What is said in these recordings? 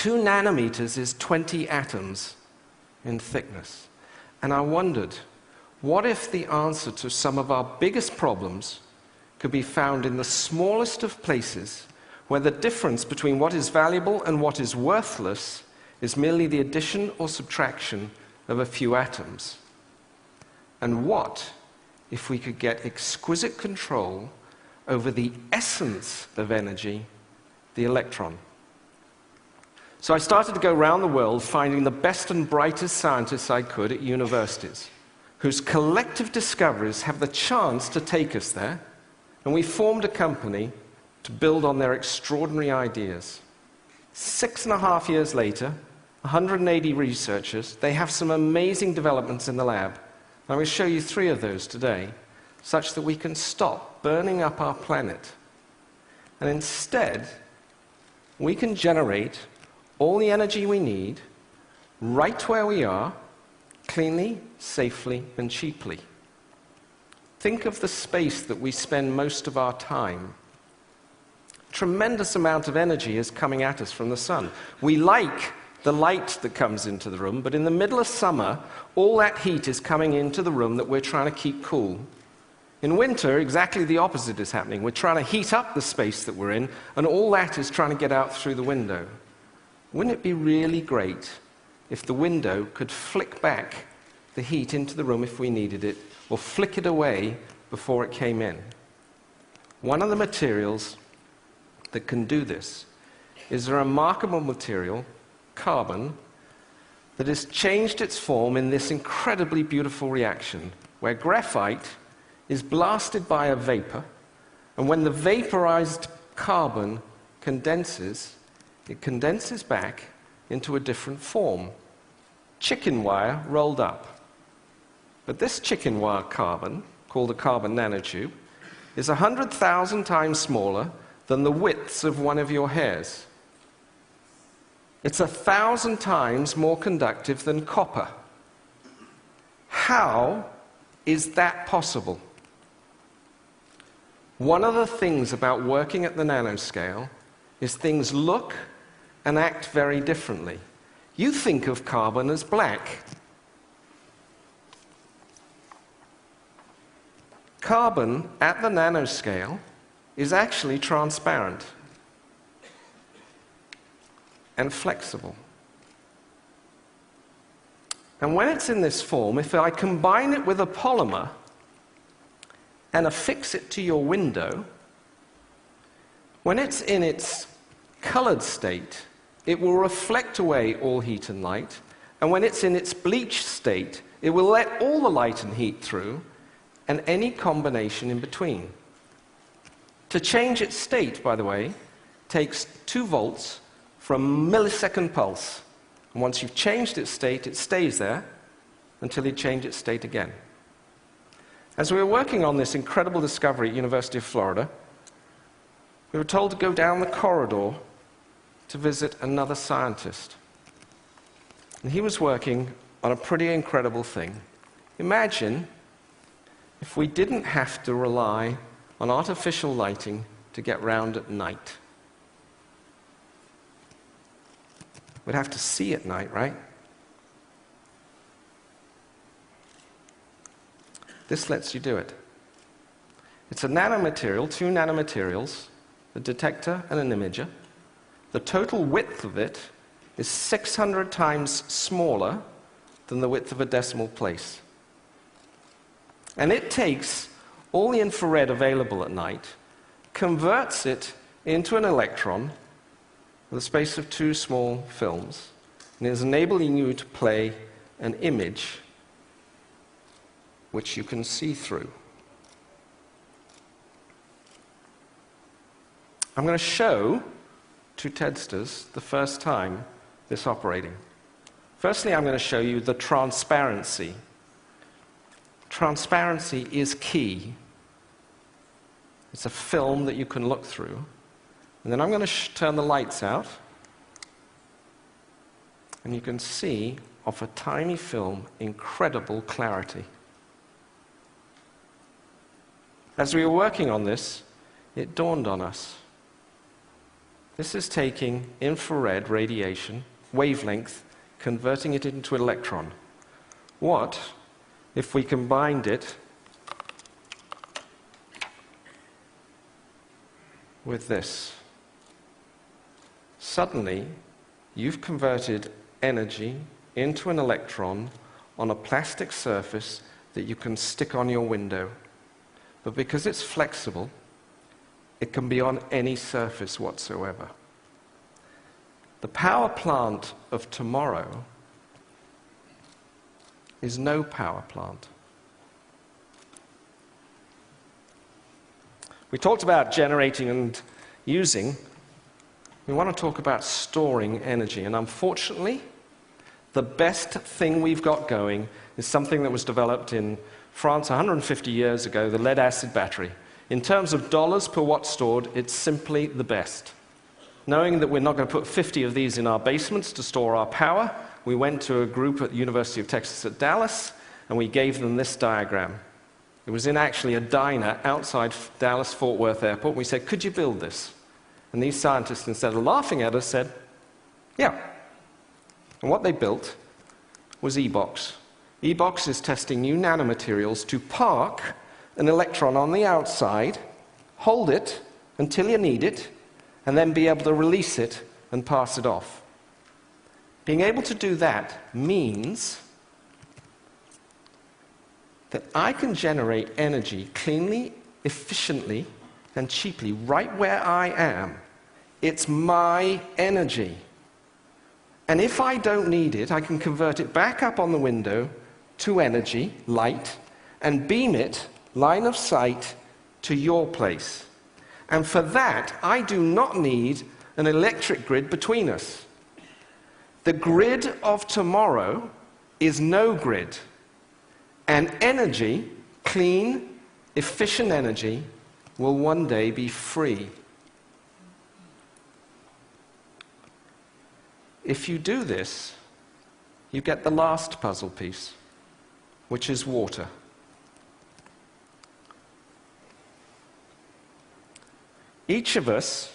2 nanometers is 20 atoms in thickness. And I wondered, what if the answer to some of our biggest problems could be found in the smallest of places, where the difference between what is valuable and what is worthless is merely the addition or subtraction of a few atoms? And what if we could get exquisite control over the essence of energy, the electron? So I started to go around the world finding the best and brightest scientists I could at universities, whose collective discoveries have the chance to take us there, and we formed a company to build on their extraordinary ideas. 6.5 years later, 180 researchers, they have some amazing developments in the lab. I'm going to show you 3 of those today, such that we can stop burning up our planet. And instead, we can generate all the energy we need right where we are, cleanly, safely, and cheaply. Think of the space that we spend most of our time. Tremendous amount of energy is coming at us from the sun. We like the light that comes into the room, but in the middle of summer, all that heat is coming into the room that we're trying to keep cool. In winter, exactly the opposite is happening. We're trying to heat up the space that we're in, and all that is trying to get out through the window. Wouldn't it be really great if the window could flick back the heat into the room if we needed it, or flick it away before it came in? One of the materials that can do this is a remarkable material, carbon, that has changed its form in this incredibly beautiful reaction, where graphite is blasted by a vapor, and when the vaporized carbon condenses, it condenses back into a different form. Chicken wire rolled up. But this chicken wire carbon, called a carbon nanotube, is 100,000 times smaller than the widths of one of your hairs. It's 1,000 times more conductive than copper. How is that possible? One of the things about working at the nanoscale is things look and act very differently. You think of carbon as black. Carbon at the nanoscale is actually transparent and flexible. And when it's in this form, if I combine it with a polymer and affix it to your window, when it's in its colored state, it will reflect away all heat and light, and when it's in its bleached state, it will let all the light and heat through, and any combination in between. To change its state, by the way, takes 2 volts for a millisecond pulse. And once you've changed its state, it stays there until you change its state again. As we were working on this incredible discovery at University of Florida, we were told to go down the corridor to visit another scientist. And he was working on a pretty incredible thing. Imagine if we didn't have to rely on artificial lighting to get round at night. We'd have to see at night, right? This lets you do it. It's a nanomaterial, 2 nanomaterials, a detector and an imager. The total width of it is 600 times smaller than the width of a decimal place. And it takes all the infrared available at night, converts it into an electron with a space of 2 small films, and is enabling you to play an image which you can see through. I'm going to show to TEDsters the first time this operating. Firstly, I'm going to show you the transparency. Transparency is key. It's a film that you can look through. And then I'm going to turn the lights out. And you can see, off a tiny film, incredible clarity. As we were working on this, it dawned on us. This is taking infrared radiation, wavelength, converting it into an electron. What if we combined it with this? Suddenly, you've converted energy into an electron on a plastic surface that you can stick on your window. But because it's flexible, it can be on any surface whatsoever. The power plant of tomorrow is no power plant. We talked about generating and using. We want to talk about storing energy. And unfortunately, the best thing we've got going is something that was developed in France 150 years ago, the lead-acid battery. In terms of dollars per watt stored, it's simply the best. Knowing that we're not going to put 50 of these in our basements to store our power, we went to a group at the University of Texas at Dallas, and we gave them this diagram. It was in actually a diner outside Dallas-Fort Worth Airport. We said, could you build this? And these scientists, instead of laughing at us, said, yeah. And what they built was e-box. e-box is testing new nanomaterials to park an electron on the outside, hold it until you need it, and then be able to release it and pass it off. Being able to do that means that I can generate energy cleanly, efficiently, and cheaply right where I am. It's my energy. And if I don't need it, I can convert it back up on the window to energy, light, and beam it, line of sight, to your place. And for that, I do not need an electric grid between us. The grid of tomorrow is no grid. And energy, clean, efficient energy, will one day be free. If you do this, you get the last puzzle piece, which is water. Each of us,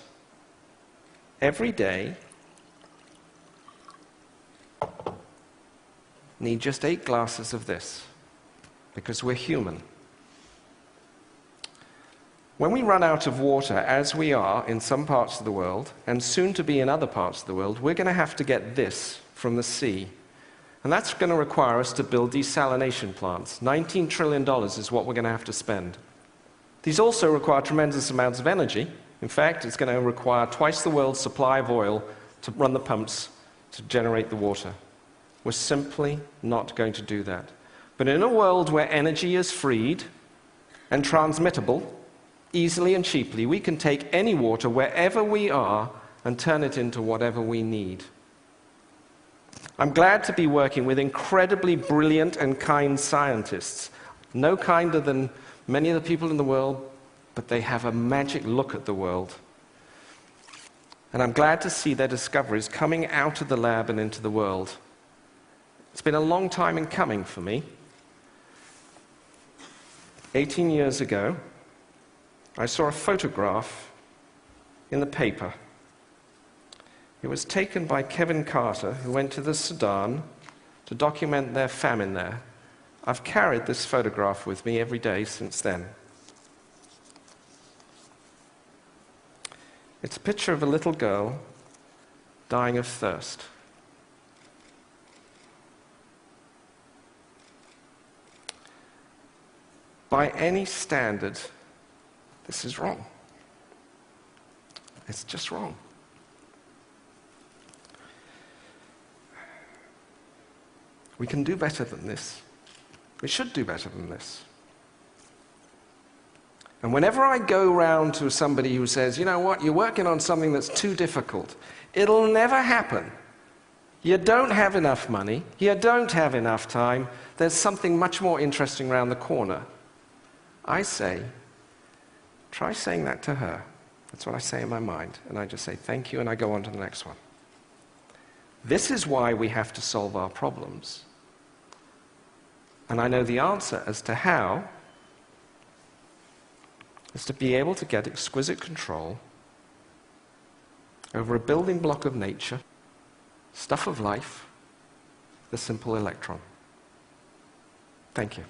every day, need just 8 glasses of this, because we're human. When we run out of water, as we are in some parts of the world, and soon to be in other parts of the world, we're going to have to get this from the sea. And that's going to require us to build desalination plants. $19 trillion is what we're going to have to spend. These also require tremendous amounts of energy. In fact, it's going to require twice the world's supply of oil to run the pumps to generate the water. We're simply not going to do that. But in a world where energy is freed and transmittable, easily and cheaply, we can take any water wherever we are and turn it into whatever we need. I'm glad to be working with incredibly brilliant and kind scientists, no kinder than many of the people in the world, but they have a magic look at the world. And I'm glad to see their discoveries coming out of the lab and into the world. It's been a long time in coming for me. 18 years ago, I saw a photograph in the paper. It was taken by Kevin Carter, who went to the Sudan to document their famine there. I've carried this photograph with me every day since then. It's a picture of a little girl dying of thirst. By any standard, this is wrong. It's just wrong. We can do better than this. We should do better than this. And whenever I go round to somebody who says, you know what, you're working on something that's too difficult, it'll never happen. You don't have enough money. You don't have enough time. There's something much more interesting around the corner. I say, try saying that to her. That's what I say in my mind. And I just say, thank you, and I go on to the next one. This is why we have to solve our problems. And I know the answer as to how is to be able to get exquisite control over a building block of nature, stuff of life, the simple electron. Thank you.